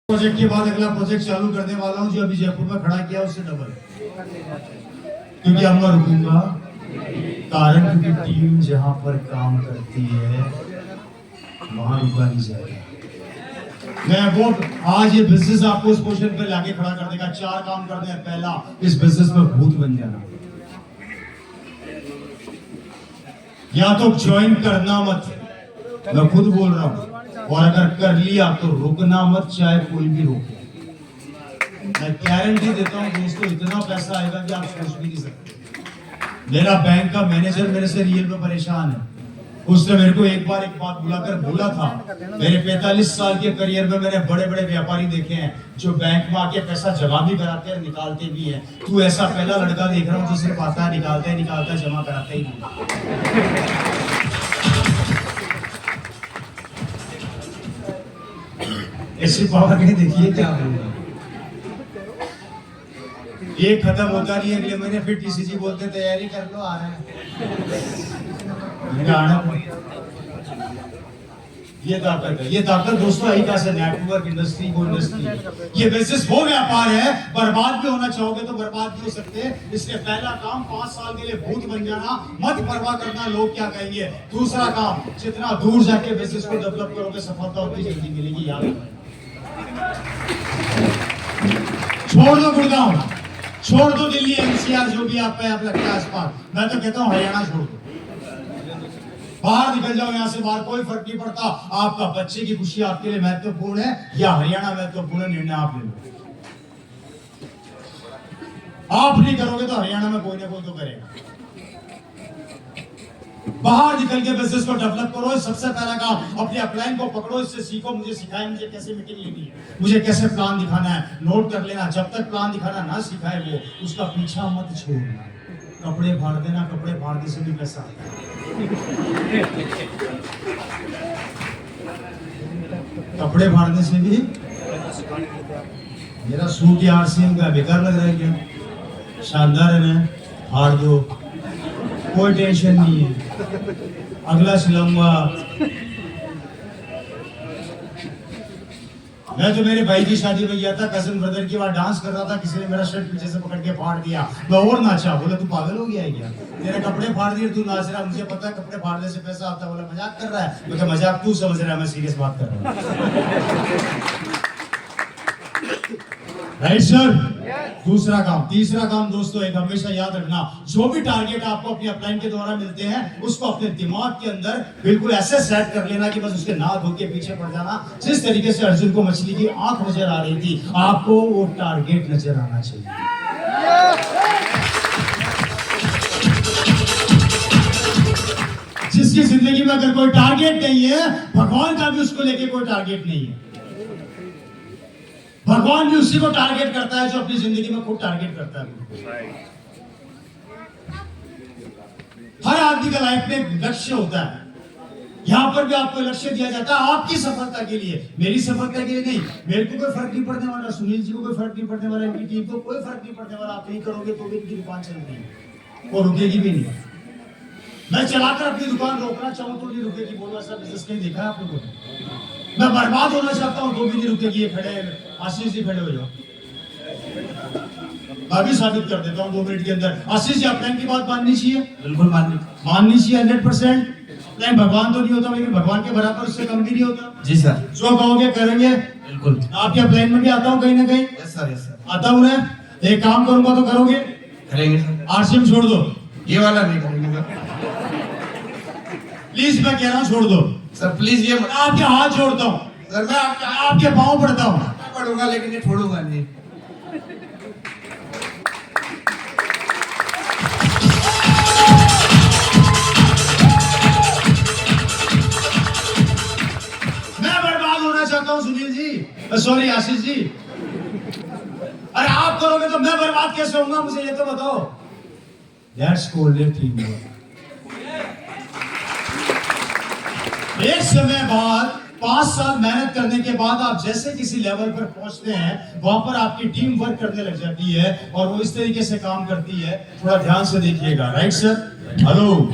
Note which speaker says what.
Speaker 1: Project के बाद अगला प्रोजेक्ट चालू करने वाला हूं जो अभी जयपुर में खड़ा किया उससे डबल, क्योंकि अब मैं रुकूंगा। कारण क्योंकि टीम जहां पर काम करती है वहां रुका नहीं जाएगा। मैं वो आज ये बिजनेस आपको उस पोजीशन पे लाके खड़ा कर देगा। 4 काम करने हैं। पहला, इस बिजनेस में भूत बन जाना, या तो ज्वाइन करना मत, मैं खुद बोल रहा हूं, और अगर कर लिया तो रुकना मत, चाहे कोई भी रोके। मैं गारंटी देता हूं दोस्तों, इतना पैसा आएगा कि आप सोच भी नहीं सकते। मेरा बैंक का मैनेजर मेरे से रियल में परेशान है। उसने मेरे को एक बात बुलाकर बोला था, मेरे 45 साल के करियर में मैंने बड़े बड़े व्यापारी देखे हैं जो बैंक में आके पैसा जमा भी कराते हैं, निकालते भी हैं। तू ऐसा पहला लड़का देख रहा हूं जो सिर्फ आता है, निकालता है, जमा कराता ही नहीं। ऐसी पावर नहीं देखिए क्या होगा। ये खत्म होता नहीं है, अगले महीने फिर टीसीजी बोलते तैयारी कर लो, आ रहे हैं। ये ताकत दोस्तों आई कैसे? नेटवर्क इंडस्ट्री, वो इंडस्ट्री, ये बिजनेस वो व्यापार है। बर्बाद भी होना चाहोगे तो बर्बाद भी हो सकते हैं। इसलिए पहला काम 5 साल के लिए भूत बन जाना, मत परवाह करना लोग क्या कहेंगे। दूसरा काम, जितना दूर जाके बिजनेस को डेवलप करोगे सफलता उतनी जल्दी मिलेगी। याद रखना। छोड़ दो गुड़गांव, छोड़ दो दिल्ली, एनसीआर, जो भी आप लगता है आसपास। मैं तो कहता हूं हरियाणा छोड़ दो, बाहर निकल जाओ यहां से बाहर। कोई फर्क नहीं पड़ता। आपका बच्चे की खुशी आपके लिए महत्वपूर्ण है या हरियाणा महत्वपूर्ण है, निर्णय आप ले लो। आप नहीं करोगे तो हरियाणा में कोई ना कोई तो करेगा। बाहर निकल के बिजनेस को डेवलप करो। सबसे पहला काम, अपने अपलाइन को पकड़ो, इससे सीखो। मुझे सिखाए, मुझे कैसे मीटिंग लेनी है, मुझे कैसे प्लान दिखाना है, नोट कर लेना। जब तक प्लान दिखाना ना सिखाए वो, उसका पीछा मत छोड़ना। कपड़े फाड़ देना, कपड़े फाड़ने से भी पैसा आता है। कपड़े फाड़ने से भी। मेरा सूट या आरसीएम का बेकार लग रहा है क्या? शानदार है ना, फाड़ दो, कोई टेंशन नहीं है, अगला सिलूंगा। मैं तो मेरे भाई की शादी में गया था, कजिन ब्रदर की, वहां डांस कर रहा था, किसी ने मेरा शर्ट पीछे से पकड़ के फाड़ दिया। मैं और नाचा। बोला तू पागल हो गया है क्या? तेरे कपड़े फाड़ दिए, तू नाच रहा। मुझे पता है कपड़े फाड़ने से पैसा आता है। बोला मजाक कर रहा है। मैं मजाक तू समझ रहा है, मैं सीरियस बात कर रहा हूँ। Right sir. दूसरा काम। तीसरा काम दोस्तों, एक हमेशा याद रखना, जो भी टारगेट आपको अपनी अपलाइन के द्वारा मिलते हैं उसको अपने दिमाग के अंदर बिल्कुल ऐसे सेट कर लेना कि बस उसके ना धो के पीछे पड़ जाना। जिस तरीके से अर्जुन को मछली की आंख नजर आ रही थी, आपको वो टारगेट नजर आना चाहिए। जिसकी जिंदगी में अगर कोई टारगेट नहीं है, भगवान का भी उसको लेके कोई टारगेट नहीं है। भगवान भी उसी को टारगेट करता है जो अपनी जिंदगी में खुद टारगेट करता है। हर आदमी का लाइफ में लक्ष्य होता है। यहां पर भी आपको लक्ष्य दिया जाता है आपकी सफलता के लिए, मेरी सफलता के लिए नहीं। मेरे को कोई फर्क नहीं पड़ने वाला, सुनील जी को कोई फर्क नहीं पड़ने वाला, इनकी टीम को कोई फर्क नहीं पड़ने वाला। आप नहीं करोगे तो भी इनकी दुकान चल रही है और रुकेगी भी नहीं। मैं चलाकर अपनी दुकान रोकना चाहूं तो नहीं रुकेगी। बोलो ऐसा बिजनेस कहीं देखा है आप लोगों ने? मैं बर्बाद होना चाहता हूं तो भी नहीं रुकेगी। ये खड़े आशीष जी, खड़े हो जाओ, मैं भी साबित कर देता हूं 2 मिनट के अंदर। आशीष जी, अपलाइन की बात माननी चाहिए, बिल्कुल माननी चाहिए 100%। नहीं, भगवान तो नहीं होता, लेकिन भगवान के बराबर, उससे कम भी नहीं होता। जी सर, जो कहोगे करेंगे, बिल्कुल। आपके अपलाइन में भी आता हूं कहीं ना कहीं। यस सर, आता हूं ना। एक काम करूंगा तो करोगे? करेंगे सर। आरसीएम छोड़ दो, ये वाला नहीं करेंगे सर। प्लीज मैं कह रहा हूं छोड़ दो सर, प्लीज। ये आपके हाथ जोड़ता हूं सर, मैं आपके पांव पड़ता हूं। मैं पढ़ूंगा लेकिन ये छोड़ूंगा नहीं। मैं बर्बाद होना चाहता हूं सुनील जी, सॉरी आशीष जी। अरे आप करोगे तो मैं बर्बाद कैसे होऊंगा, मुझे ये तो बताओ। That's called a team work. एक समय बाद 5 साल मेहनत करने के बाद आप जैसे किसी लेवल पर पहुंचते हैं, वहां पर आपकी टीम वर्क करने लग जाती है और वो इस तरीके से काम करती है। थोड़ा ध्यान से देखिएगा। Right sir, hello.